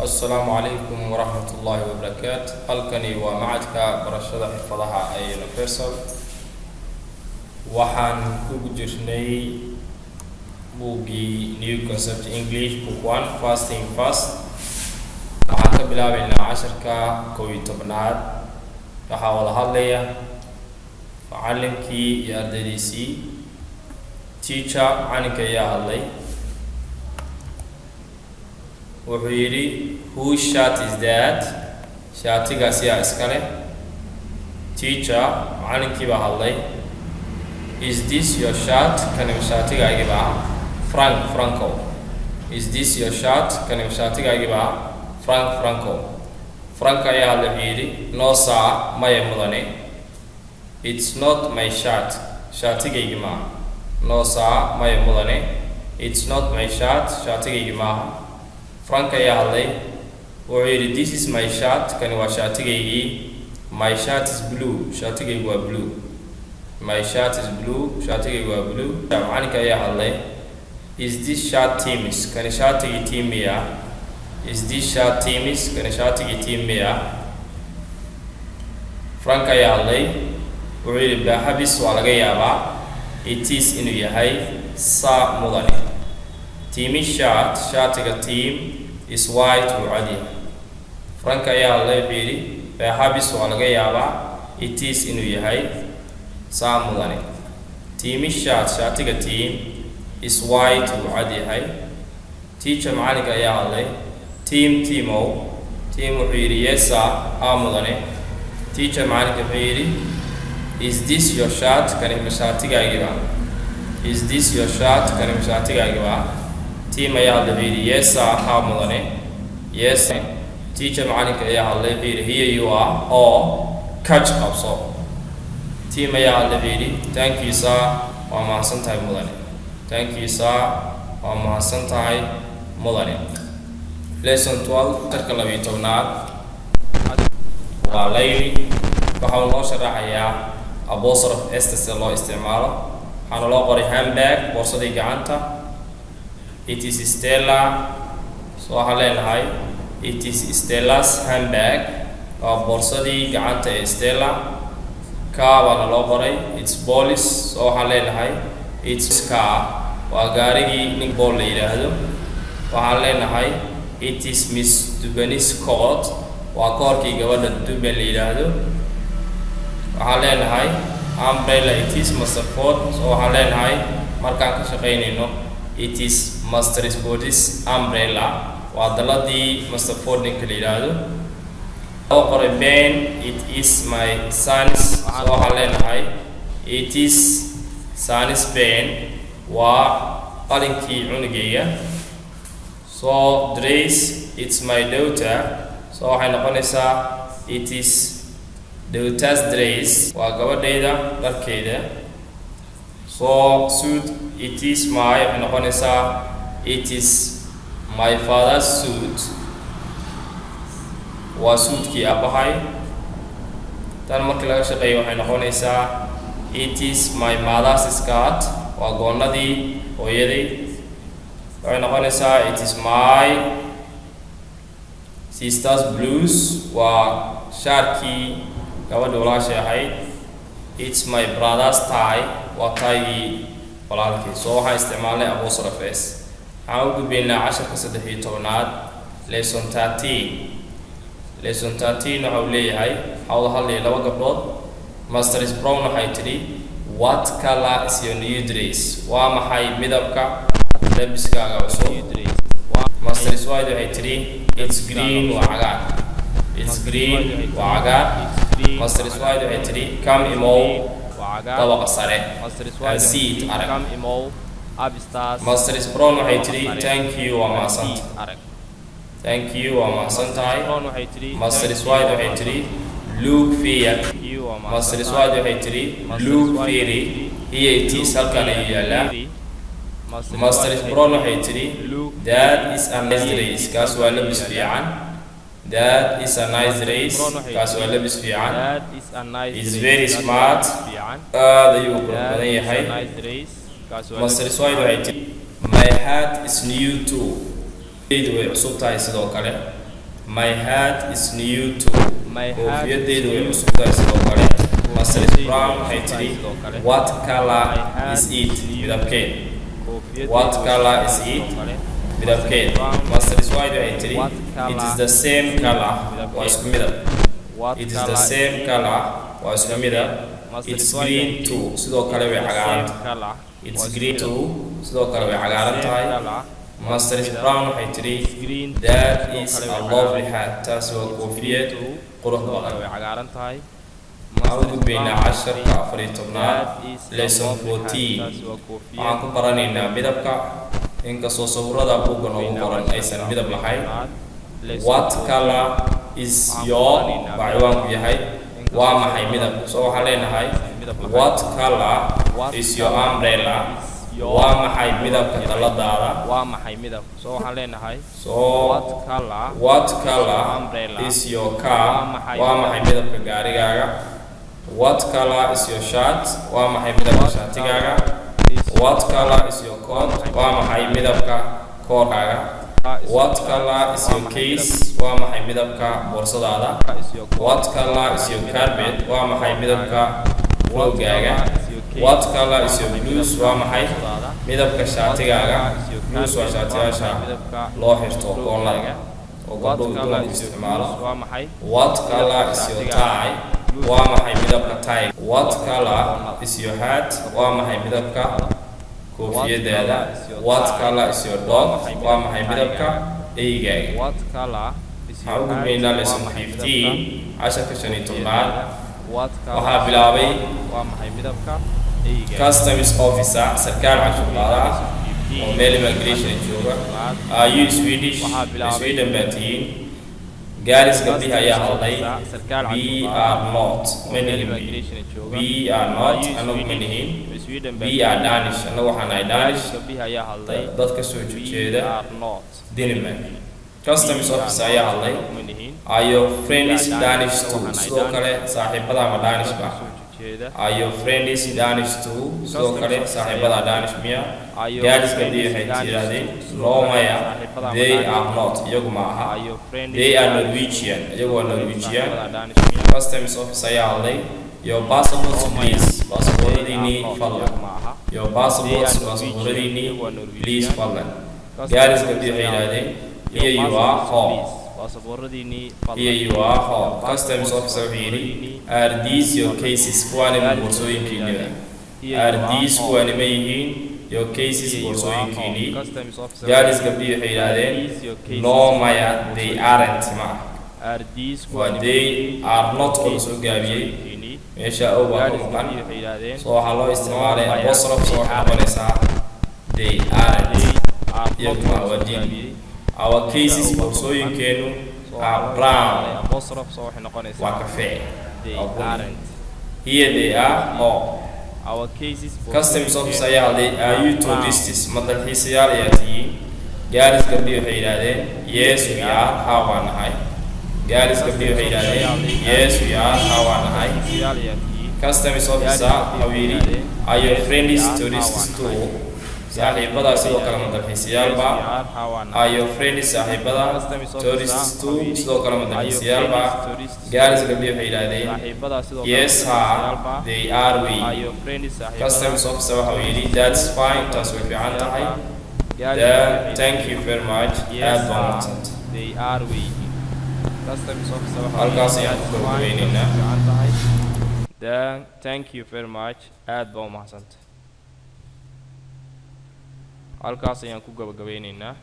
السلام عليكم ورحمة الله وبركاته. halkani waa macadka barashada xirfadaha ee Universal. Waxaan ku jirnay buuggii New Concept English Book 1 First Thing First. Waxaan ka bilaabaynaa casharka 11aad. Waxaa wada hadlaya macallinkii iyo ardaydiisii. Teacher macalinka ayaa hadlay. wuxuu yiri whose shirt is that? Shaatigaas yaa iskale. Teacher macalinkii baa hadlay. Is this your shirt? Kani shaatigaagii baa Franco. Is this your shirt? Kani shaatigaagii baa Franco. Frank ayaa hadlay wuxuu yiri no sir, maya mudane. It's not my shirt. Shaatigaygii ma. No sir, maya mudane. It's not my shirt. Shaatigaygii ma. Frank ayaa hadlay wuxuu yiri this is my shirt. Kani waa shaatigaygii. My shirt is blue. Shaatigaygu waa blue. My shirt is blue. Shaatigaygu waa blue. Macalinka ayaa hadlay is this shirt Timmy's? Kani shaatigii Timmy ah. Is this shirt Timmy's? Kani shaatigii Timmy ah. Frank ayaa hadlay wuxuu yiri perhaps waa laga yaabaa it is inuu yahay saa mudane. Timmy's shirt, shaatiga Tim is white or adi. Frank ayaa hadlay wuxuu yiri perhaps waa laga yaabaa it is inuu yahay saa mudane. Timmy's shirt, shaatiga Tim is white or adi yahay. Teacher macalinka ayaa hadlay Timo wuxuu yiri yes sir, mudane. Teacher macalinka wuxuu yiri is this your shirt? Kani shaatigaagii baa. Is this your shirt? Kani shaatigaagii baa. Tim ayaa hadlay wuxuu yiri yes sir, mudane. Yes sir. Teacher macalinka ayaa hadlay wuxuu yiri here you are or catch qabso. Tim ayaa hadlay wuxuu yiri thank you sir, waa mahadsantahay mudane. Thank you sir, waa mahadsantahay mudane. Lesson 12 tarka 12aad waa layli. waxaa loo sharaxayaa apostrophe s si loo isticmaalo. waxaana loo qoray handbag, boorsadii gacanta. It is Stella. So waxaan leenahay it is Stella's handbag. waa boorsadii gacanta ee Stella. Car baana loo qoray it's Paul's. So waxaan leenahay it's car. waa gaarigii nin Paul la yiraahdo. waxaan leenahay it is Miss Dubeni's coat. waa koorkii gabadha Duben la yiraahdo. waxaan leenahay umbrella it is Mr. Ford. So waxaan leenahay markaan ka shaqeynayno it is Mr. Ford's umbrella. waa daladii Mr. Ford ninka la yiraahdo. oo qoray Ben it is my son's. So waxaan leenahay it is son's pen. waa qalinkii cunugayga. So dress it's my daughter. So waxay noqonaysaa it is daughter's dress. waa gabadhayda dharkeeda. So suit it is my waxay noqonaysaa it is my father's suit. waa suitkii aabbahay. tan markii laga shaqeeyo waxay noqonaysaa it is my mother's skirt. waa goonnadii hooyaday. waxay noqonaysaa it is my sister's blues. waa shaarkii gabadha walaashay ahayd. it's my brother's tie. waa taygii walaalkii. So waxaan isticmaalnay apostrophe s. waxaan u gudbaynaa casharka 13aad lesson 13. lesson 13 waxa uu leeyahay hawda hadlaya laba gabdhood. Mrs. Brown waxay tidhi what color is your new dress? waa maxay midabka labiskaaga cusub? Mrs. White waxay tidhi it's green. waa cagaar. It's green. waa cagaar. Mrs. White waxay tidhi come imow dabaqa sare and see it arag. Mrs. Brown waxay tidhi thank you, waa mahadsantahay. Thank you, waa mahadsantahay. Mrs. White waxay tidhi look fair. Mrs. White waxay tidhi look fairy. here it is, halkan ayuu yaalaa. Mrs. Brown waxay tidhi that is a nice dress. kaas waa labis fiican. That is a nice dress. kaas waa labis fiican. It's very smart. aad ayuu u badan yahay. Mrs. White waxay tidhi my hat is new too. way cusub tahay sidoo kale. My hat is new too. Koofiyadeydu way cusub tahay sidoo kale. Mrs. Brown waxay tiri what color is it? Midabkeed. What color is it? Midabkeed. Mrs. White waxay tiri it is the same color. Waa isku midab. It is the same color. Waa isku midab. It's green too. Sidoo kale way cagaaran tahay. It's green too. Sidoo kale way cagaaran tahay. Mrs. Brown waxay tiri that is a lovely hat. Taasi waa koofiyad qurux badan. waxaan u gudbaynaa casharka 14aad lesson 14 waxaan ku baranaynaa midabka inkastoo sawirada buugga noogu qoran aysan midab lahayn. What color is your ciwaanku yahay waa maxay midab? Soo waxaan leenahay what color is your umbrella? waa maxay midabka dalladaada? Soo waxaan leenahay what color is your car? waa maxay midabka gaarigaaga? What color is your shirt? waa maxay midabka shaatigaaga? What color is your coat? waa maxay midabka koorkaaga? What color is your case? waa maxay midabka boorsadaada? What color is your carpet? waa maxay midabka roogaaga? What color is your blues? waa maxay midabka shaatigaaga? Blues waa shaatiyaasha loo xirto koolada oo gabdhuhu dumarku isticmaalo. What color is your tie? waa maxay midabka tie? What color is your hat? waa maxay midabka koofiyadaada? What color is your dog? waa maxay midabka eygaaga? waxaan u gudbaynaa lesson 15 casharka 15aad waxaa bilaabay customs officer sarkaal canshuur-qaada oo meel immigration jooga. Are you Swedish? Sweden baa tihiin. Gaaris gabdhihi ayaa hadlay. We are not. We are not. Anagu ma nihin. We are Danish. Anagu waxaan nahay Danish. dadka soo jeeda Denmark. Customs officer ayaa hadlay. Are your friends Danish too? sidoo kale saaxiibada ma Danish ba? Are your friends Danish too? sidoo kale saaxiibada Danish miya? Gaaris gabdhihi waxay tirahdeen no maya. They are not. iyagu ma aha. They are Norwegian. iyagu waa Norwegian. Customs officer ayaa hadlay. Your passports please. Passportadiini fadlan. Your passports passportadiini please fadlan. Gaaris gabdhihi waxay yiraahdeen here you are home. Here you are home. Customs officer wuxuu yidhi are these your cases? kuwaani ma boorsooyinkiinniba? Are these kuwaani ma yihiin your cases boorsooyinkiinnii? Gaaris gabdhihi waxay yidhaahdeen no maya they aren't ma waa they are not oo lasoo gaabiyey meesha ow baa ku maqan soo waxaa loo isticmaalay apostrophe soo waxay noqonaysaa they aren't iyagu ma waa din. Our cases boorsooyinkeenu are brown waa kafee. Here they are home. Customs officer ayaa hadlay are you tourists? ma dalxiisayaal ayaa tihiin? Gaaris gabdhihi waxay yidhaahdeen yes we are. haa waa nahay. Gaaris gabdhihi waxay yidhaahdeen yes we are. haa waa nahay. Customs officer wuxuu yidhi are your friends tourists too? saaxiibada sidoo kale ma dalxiisayaalba? Are your friends saaxiibada tourists too? sidoo kale ma dalxiisayaalba? Gaaris gabdhihi waxay yidhaahdeen yes haa they are we. Customs officer waxa uu yidhi that's fine. taas way fiican tahay. Thank you very much. aad baa mahadsantahay. halkaas ayaan ku gabagabeynaynaa. Thank you very much. aad baa mahadsantahay. halkaas ayaan ku gabagabeynaynaa.